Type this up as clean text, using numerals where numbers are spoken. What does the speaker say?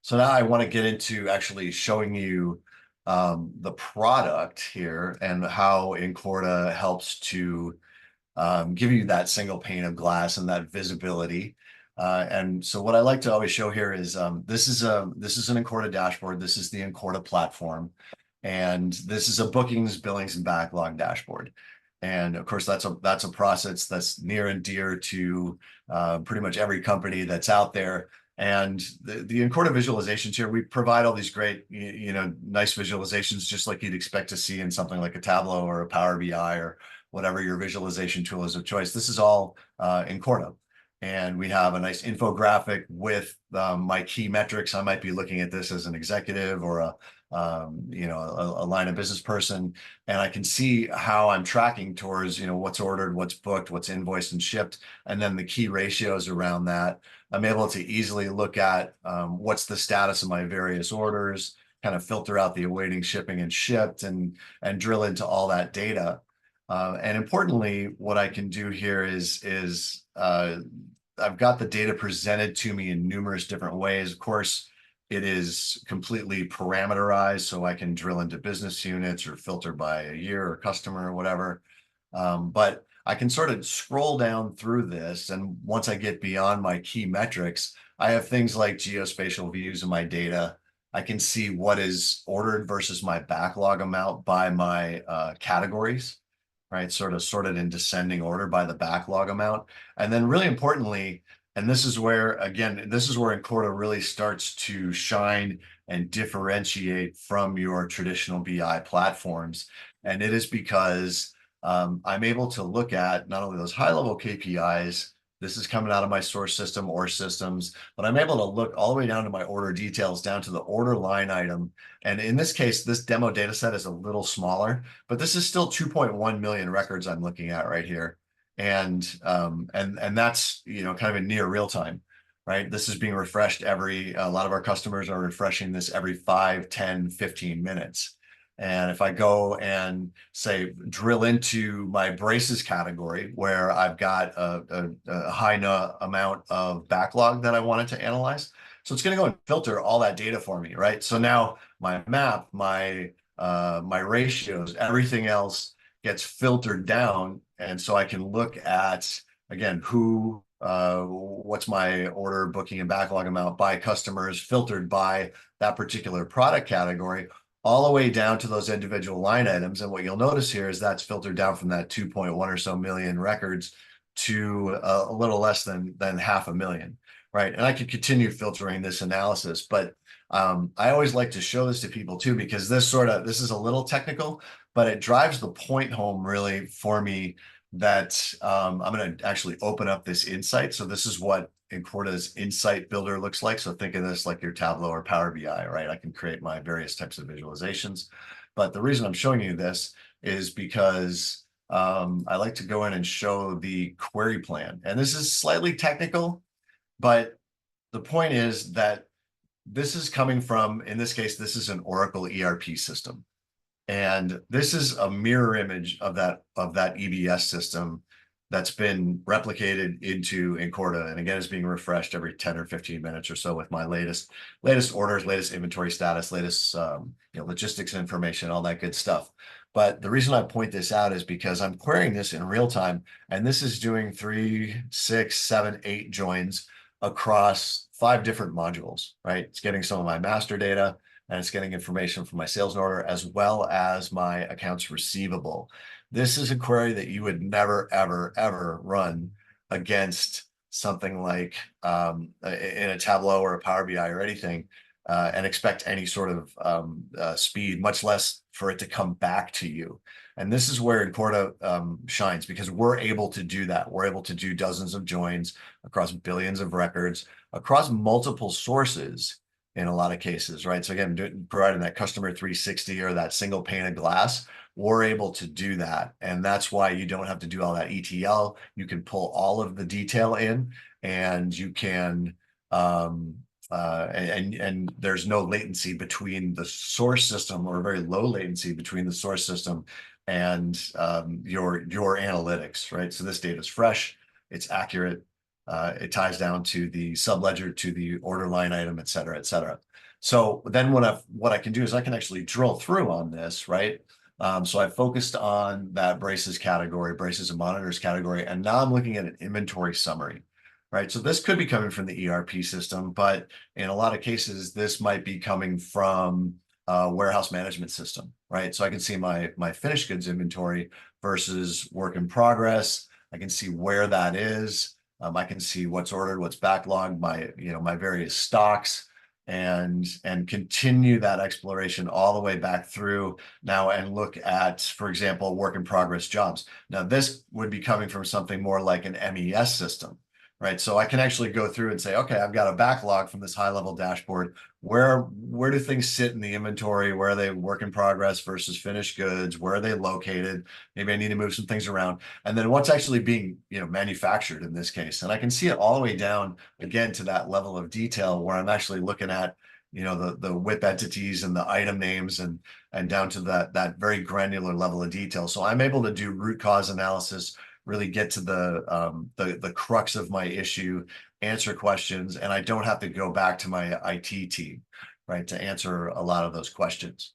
So now I want to get into actually showing you the product here and how Incorta helps to give you that single pane of glass and that visibility. And so what I like to always show here is this is an Incorta dashboard. This is the Incorta platform, and this is a bookings, billings, and backlog dashboard. And of course, that's a process that's near and dear to pretty much every company that's out there. And the Incorta visualizations here, we provide all these great, nice visualizations, just like you'd expect to see in something like a Tableau or a Power BI or whatever your visualization tool is of choice. This is all Incorta. And we have a nice infographic with my key metrics. I might be looking at this as an executive or a line of business person, and I can see how I'm tracking towards, what's ordered, what's booked, what's invoiced and shipped, and then the key ratios around that. I'm able to easily look at what's the status of my various orders, kind of filter out the awaiting shipping and shipped, and drill into all that data. And importantly, what I can do here is I've got the data presented to me in numerous different ways. Of course, it is completely parameterized, so I can drill into business units or filter by a year or customer or whatever. But I can sort of scroll down through this, and once I get beyond my key metrics, I have things like geospatial views of my data. I can see what is ordered versus my backlog amount by my categories, right? Sort of sorted in descending order by the backlog amount. And then really importantly, and this is where, again, this is where Incorta really starts to shine and differentiate from your traditional BI platforms. And it is because I'm able to look at not only those high-level KPIs, this is coming out of my source system or systems, but I'm able to look all the way down to my order details, down to the order line item. And in this case, this demo data set is a little smaller, but this is still 2.1 million records I'm looking at right here. And that's, kind of in near real time, right? This is being refreshed a lot of our customers are refreshing this every 5, 10, 15 minutes. And if I go and say drill into my braces category where I've got a high amount of backlog that I wanted to analyze, so it's going to go and filter all that data for me, right? So now my map, my ratios, everything else gets filtered down, and so I can look at, again, what's my order booking and backlog amount by customers filtered by that particular product category, all the way down to those individual line items. And what you'll notice here is that's filtered down from that 2.1 or so million records to a little less than 500,000, right? And I could continue filtering this analysis, but I always like to show this to people too, because this is a little technical, but it drives the point home really for me that I'm going to actually open up this insight. So this is what Incorta's Insight Builder looks like. So think of this like your Tableau or Power BI, right? I can create my various types of visualizations. But the reason I'm showing you this is because I like to go in and show the query plan. And this is slightly technical, but the point is that this is coming from, in this case, this is an Oracle ERP system. And this is a mirror image of that EBS system that's been replicated into Incorta, and again is being refreshed every 10 or 15 minutes or so with my latest orders, latest inventory status, latest logistics information, all that good stuff. But the reason I point this out is because I'm querying this in real time, and this is doing 3, 6, 7, 8 joins across 5 different modules, right? It's getting some of my master data, and it's getting information from my sales order as well as my accounts receivable. This is a query that you would never, ever, ever run against something like in a Tableau or a Power BI or anything, and expect any sort of speed, much less for it to come back to you. And this is where Incorta shines, because we're able to do that. We're able to do dozens of joins across billions of records, across multiple sources in a lot of cases, right? So again, providing that customer 360 or that single pane of glass, we're able to do that. And that's why you don't have to do all that ETL. You can pull all of the detail in, and you can, and there's no latency between the source system, or very low latency between the source system and your analytics, right? So this data is fresh, it's accurate, It ties down to the subledger, to the order line item, et cetera, et cetera. So then what I can do is I can actually drill through on this, right? So I focused on that braces category, braces and monitors category, and now I'm looking at an inventory summary, right? So this could be coming from the ERP system, but in a lot of cases, this might be coming from a warehouse management system, right? So I can see my finished goods inventory versus work in progress. I can see where that is. I can see what's ordered, what's backlogged, my various stocks, and continue that exploration all the way back through now and look at, for example, work in progress jobs. Now, this would be coming from something more like an MES system, right? So I can actually go through and say, okay, I've got a backlog from this high level dashboard. Where do things sit in the inventory? Where are they work in progress versus finished goods? Where are they located? Maybe I need to move some things around. And then what's actually being, manufactured in this case. And I can see it all the way down again to that level of detail where I'm actually looking at, the WIP entities and the item names and down to that very granular level of detail. So I'm able to do root cause analysis, really get to the crux of my issue, answer questions, and I don't have to go back to my IT team, right, to answer a lot of those questions.